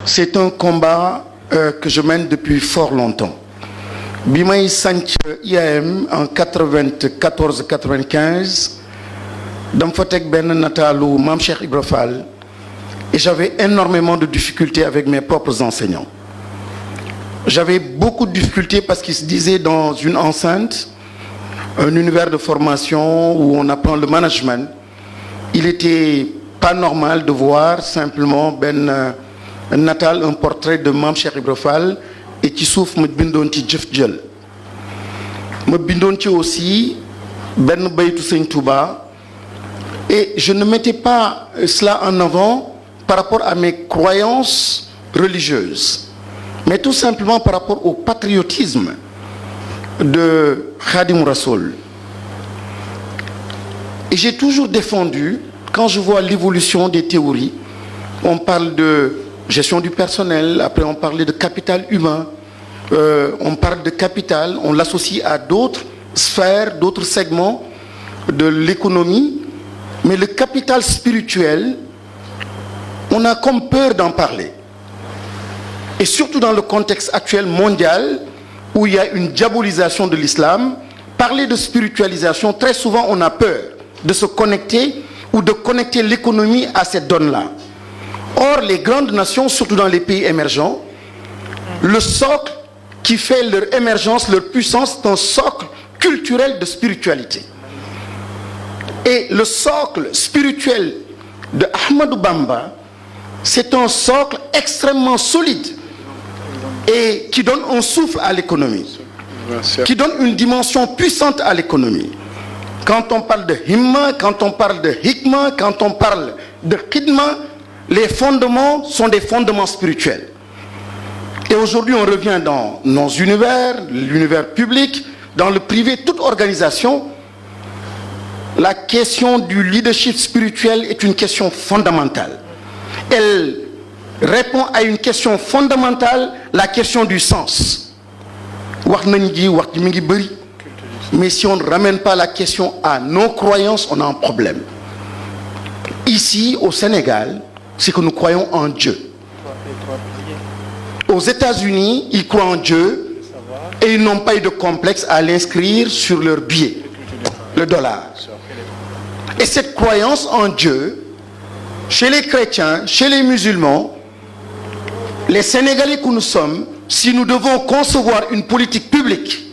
C'est un combat que je mène depuis fort longtemps. Bi may sanc IAM en 94-95 dama fa teg benn nataalu Mame Cheikh Ibra Fall et j'avais énormément de difficultés avec mes propres enseignants. J'avais beaucoup de difficultés parce qu'ils se disaient dans une enceinte, un univers de formation où on apprend le management, il était pas normal de voir simplement benn nataal, un portrait de Mame Cheikh Ibra Fall et ci suuf ma bindoon ci jëf jël ma bindoon ci aussi benn baytu Sëñ Touba et je ne mettais pas cela en avant par rapport à mes croyances religieuses mais tout simplement par rapport au patriotisme de Khadim Rassoul. Et j'ai toujours défendu, quand je vois l'évolution des théories, on parle de gestion du personnel, après on parlait de capital humain, on parle de capital, on l'associe à d'autres sphères, d'autres segments de l'économie, mais le capital spirituel, on a comme peur d'en parler. Et surtout dans le contexte actuel mondial, où il y a une diabolisation de l'islam, parler de spiritualisation, très souvent on a peur de se connecter ou de connecter l'économie à cette donne-là. Or, les grandes nations, surtout dans les pays émergents, le socle qui fait leur émergence, leur puissance, c'est un socle culturel de spiritualité. Et le socle spirituel de Ahmadou Bamba, c'est un socle extrêmement solide et qui donne un souffle à l'économie, qui donne une dimension puissante à l'économie. Quand on parle de himma, quand on parle de hikma, quand on parle de khidma, les fondements sont des fondements spirituels. Et aujourd'hui, on revient dans nos univers, l'univers public, dans le privé, toute organisation. La question du leadership spirituel est une question fondamentale. Elle répond à une question fondamentale, la question du sens. Mais si on ne ramène pas la question à nos croyances, on a un problème. Ici, au Sénégal, c'est que nous croyons en Dieu. Aux États-Unis, ils croient en Dieu et ils n'ont pas eu de complexe à l'inscrire sur leur billet, le dollar. Et cette croyance en Dieu, chez les chrétiens, chez les musulmans, les Sénégalais que nous sommes, si nous devons concevoir une politique publique,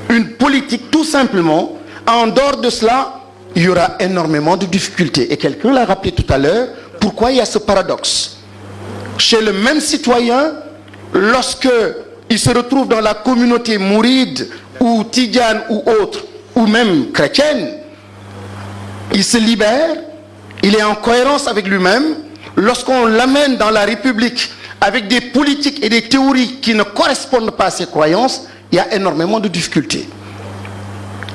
une politique tout simplement, en dehors de cela, il y aura énormément de difficultés. Et quelqu'un l'a rappelé tout à l'heure, pourquoi il y a ce paradoxe? Chez le même citoyen, lorsque il se retrouve dans la communauté mouride ou tidjane ou autre, ou même chrétienne, il se libère, il est en cohérence avec lui-même. Lorsqu'on l'amène dans la République avec des politiques et des théories qui ne correspondent pas à ses croyances, il y a énormément de difficultés.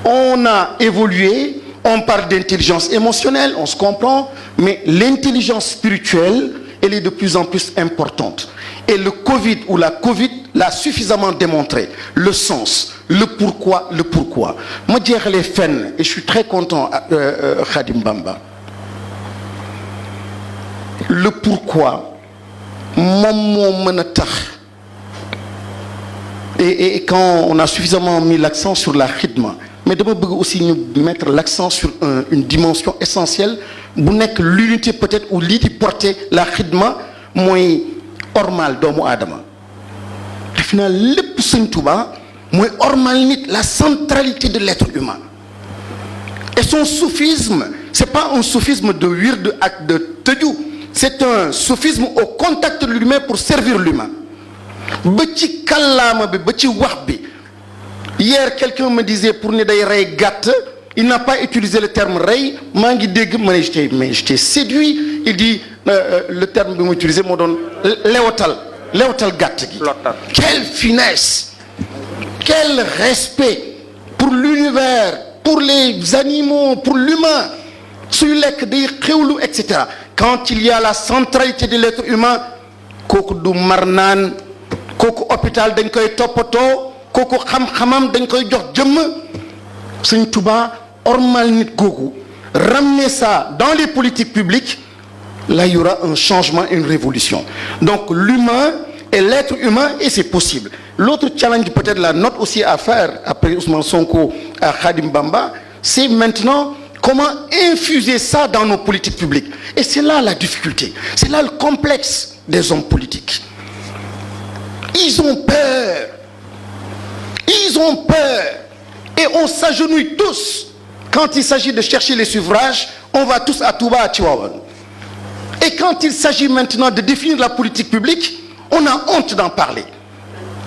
On a évolué, on parle d'intelligence émotionnelle, on se comprend, mais l'intelligence spirituelle, elle est de plus en plus importante. Et le Covid ou la Covid l'a suffisamment démontré. Le sens, le pourquoi, le pourquoi. Moi, je dirais les fennes, et je suis très content, Khadim Bamba. Le pourquoi, et quand on a suffisamment mis l'accent sur la khidma, mais je veux aussi mettre l'accent sur une dimension essentielle, l'unité peut-être ou l'idée porter la khidma, moi, ormal doomu adama. Finalement, lépp Sëñ Touba, moi, ormal nit, la centralité de l'être humain. Et son soufisme, c'est pas un soufisme de wird, acte de tediou, c'est un soufisme au contact de l'humain pour servir l'humain. Hier, quelqu'un me disait pour ne day rey gàtt, il n'a pas utilisé le terme rey, mais j'étais séduit. Il dit le terme que utilisé, moi donne léotal gàtt. Quelle finesse, quel respect pour l'univers, pour les animaux, pour l'humain, etc. Quand il y a la centralité de l'être humain, kooku du marnaan, kooku hôpital dañ koy toppatoo, kooku xam-xamam dañ koy jox jëmm. Sëñ Touba ormal nit googu, ramener ça dans les politiques publiques, là il y aura un changement, une révolution. Donc l'humain et l'être humain, et c'est possible. L'autre challenge, peut-être la note aussi à faire, après Ousmane Sonko à Khadim Bamba, c'est maintenant comment infuser ça dans nos politiques publiques. Et c'est là la difficulté, c'est là le complexe des hommes politiques. Ils ont peur. Ils ont peur. Et on s'agenouille tous. Quand il s'agit de chercher les suffrages, on va tous à Touba, à Chihuahua. Et quand il s'agit maintenant de définir la politique publique, on a honte d'en parler.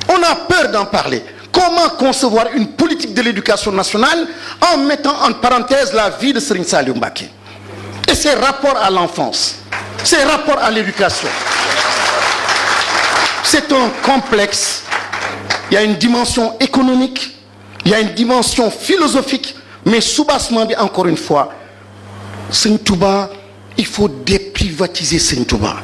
On a peur d'en parler. Comment concevoir une politique de l'éducation nationale en mettant en parenthèse la vie de Serigne Saliou Mbacké et ses rapports à l'enfance, ses rapports à l'éducation. C'est un complexe. Il y a une dimension économique, il y a une dimension philosophique, mais sous-bassement, encore une fois, Serigne Touba, il faut déprivatiser Serigne Touba.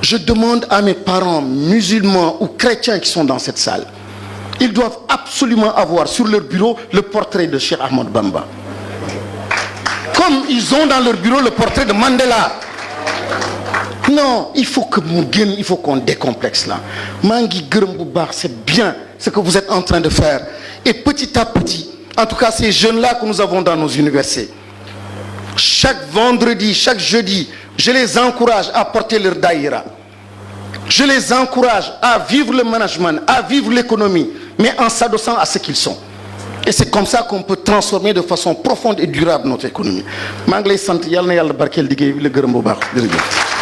Je demande à mes parents musulmans ou chrétiens qui sont dans cette salle, ils doivent absolument avoir sur leur bureau le portrait de Cheikh Ahmadou Bamba. Comme ils ont dans leur bureau le portrait de Mandela. Non, il faut que il faut qu'on décomplexe là. Mangi Gurmboubar, c'est bien ce que vous êtes en train de faire. Et petit à petit, en tout cas ces jeunes-là que nous avons dans nos universités, chaque vendredi, chaque jeudi, je les encourage à porter leur daïra. Je les encourage à vivre le management, à vivre l'économie, mais en s'adossant à ce qu'ils sont. Et c'est comme ça qu'on peut transformer de façon profonde et durable notre économie. Maa ngi lay sant, yàlla na yàlla barkeel liggéey bi, la gërëm bu baax. Jërëjëf.